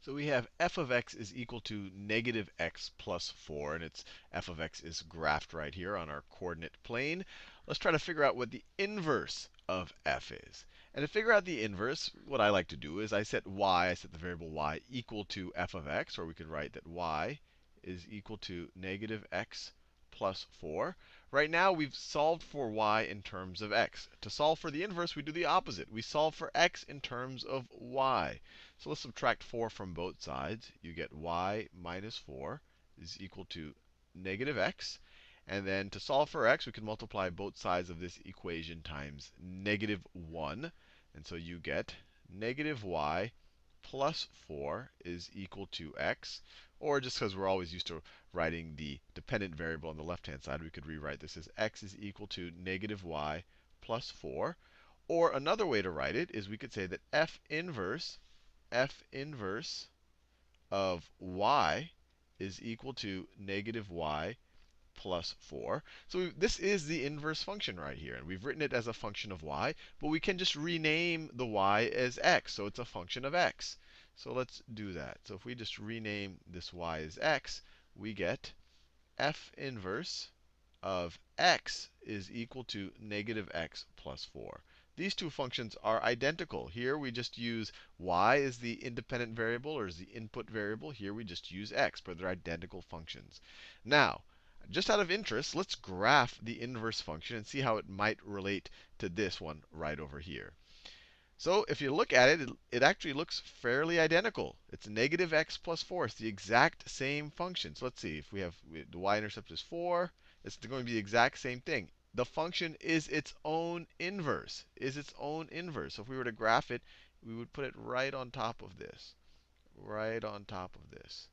So we have f of x is equal to negative x plus 4, and it's f of x is graphed right here on our coordinate plane. Let's try to figure out what the inverse of f is. And to figure out the inverse, what I like to do is I set the variable y equal to f of x, or we could write that y is equal to negative x plus 4. Right now, we've solved for y in terms of x. To solve for the inverse, we do the opposite. We solve for x in terms of y. So let's subtract 4 from both sides. You get y minus 4 is equal to negative x. And then to solve for x, we can multiply both sides of this equation times negative 1. And so you get negative y plus 4 is equal to x. Or just because we're always used to writing the dependent variable on the left-hand side, we could rewrite this as x is equal to negative y plus 4. Or another way to write it is we could say that f inverse of y is equal to negative y plus 4. So this is the inverse function right here. And we've written it as a function of y. But we can just rename the y as x. So it's a function of x. So let's do that. So if we just rename this y as x, we get f inverse of x is equal to negative x plus 4. These two functions are identical. Here we just use y as the independent variable or as the input variable. Here we just use x, but they're identical functions. Now, just out of interest, let's graph the inverse function and see how it might relate to this one right over here. So if you look at it, it actually looks fairly identical. It's negative x plus 4. It's the exact same function. So let's see. If the y-intercept is 4, it's going to be the exact same thing. The function is its own inverse. So if we were to graph it, we would put it right on top of this. Right on top of this.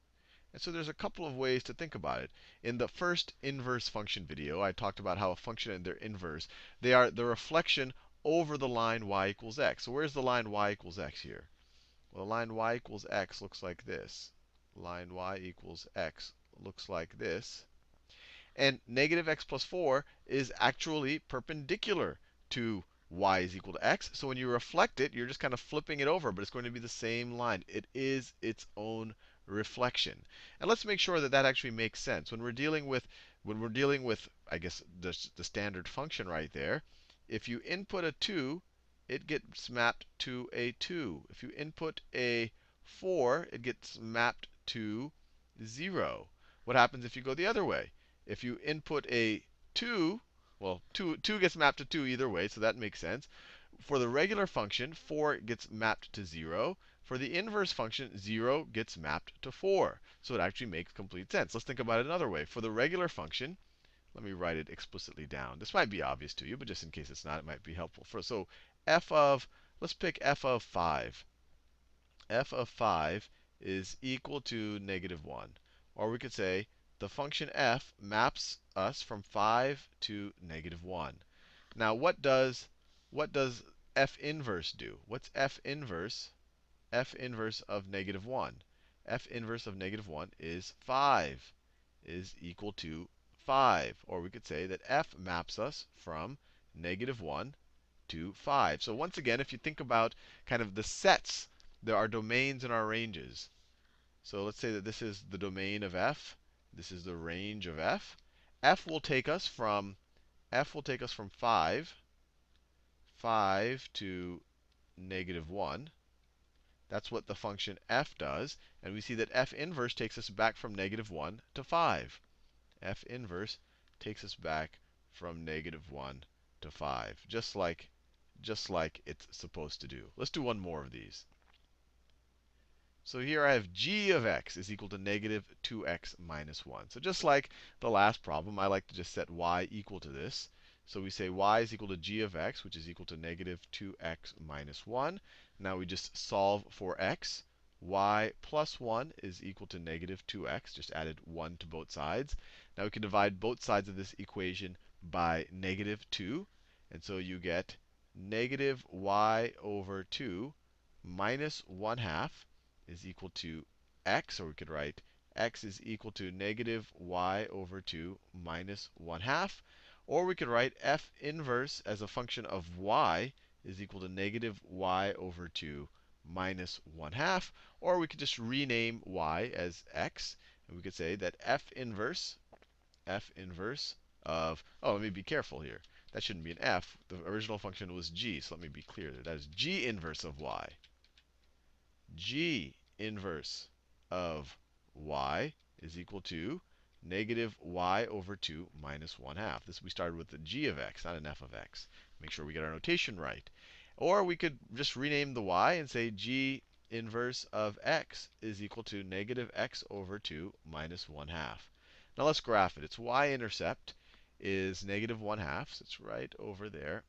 And so there's a couple of ways to think about it. In the first inverse function video, I talked about how a function and their inverse, they are the reflection over the line y equals x. So where's the line y equals x here? Well, the line y equals x looks like this. Line y equals x looks like this. And negative x plus 4 is actually perpendicular to y is equal to x. So when you reflect it, you're just kind of flipping it over, but it's going to be the same line. It is its own reflection. And let's make sure that that actually makes sense. When we're dealing with, I guess, the standard function right there, if you input a 2, it gets mapped to a 2. If you input a 4, it gets mapped to 0. What happens if you go the other way? If you input a 2, well, 2 gets mapped to 2 either way, so that makes sense. For the regular function, 4 gets mapped to 0. For the inverse function, 0 gets mapped to 4. So it actually makes complete sense. Let's think about it another way. For the regular function, let me write it explicitly down. This might be obvious to you, but just in case it's not, it might be helpful. So let's pick f of 5. F of 5 is equal to negative 1. Or we could say the function f maps us from 5 to negative 1. Now, what does f inverse do? What's f inverse? F inverse of negative 1. F inverse of negative 1 is 5, is equal to 5. Or we could say that f maps us from negative 1 to 5. So once again, if you think about kind of the sets, there are domains in our ranges. So let's say that this is the domain of f. This is the range of f. F will take us from 5 to negative 1. That's what the function f does. And we see that f inverse takes us back from negative 1 to 5. F inverse takes us back from negative 1 to 5, just like it's supposed to do. Let's do one more of these. So here I have g of x is equal to negative 2x minus 1. So just like the last problem, I like to just set y equal to this. So we say y is equal to g of x, which is equal to negative 2x minus 1. Now we just solve for x. Y plus 1 is equal to negative 2x. Just added 1 to both sides. Now we can divide both sides of this equation by negative 2. And so you get negative y over 2 minus 1/2 is equal to x. Or we could write x is equal to negative y over 2 minus 1/2. Or we could write f inverse as a function of y is equal to negative y over 2 minus 1/2. Or we could just rename y as x. And we could say that f inverse of, oh, let me be careful here. That shouldn't be an f. The original function was g. So let me be clear there. That is g inverse of y. G inverse of y is equal to negative y over 2 minus 1/2. This we started with the g of x, not an f of x. Make sure we get our notation right. Or we could just rename the y and say g inverse of x is equal to negative x over 2 minus 1/2. Now let's graph it. Its y-intercept is negative 1/2, so it's right over there.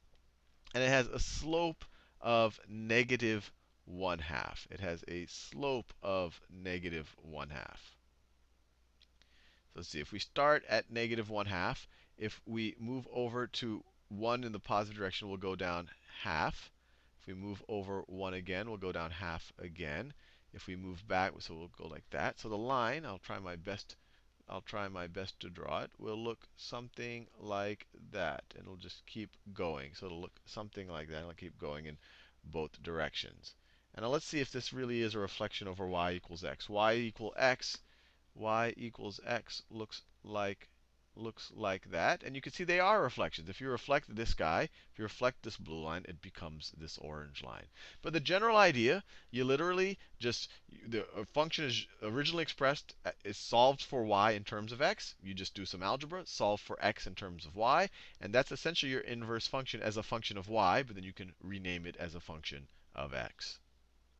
And it has a slope of negative 1/2. It has a slope of negative 1/2. So let's see. If we start at negative 1/2, if we move over to 1 in the positive direction, we'll go down half. If we move over 1 again, we'll go down half again. If we move back, so we'll go like that. So the line, I'll try my best to draw it, will look something like that. And it'll just keep going. So it'll look something like that. It'll keep going in both directions. And now let's see if this really is a reflection over y equals x. Y equals x looks like that. And you can see they are reflections. If you reflect this guy, if you reflect this blue line, it becomes this orange line. But the general idea, you literally just, the function is originally expressed, is solved for y in terms of x. You just do some algebra, solve for x in terms of y. And that's essentially your inverse function as a function of y, but then you can rename it as a function of x.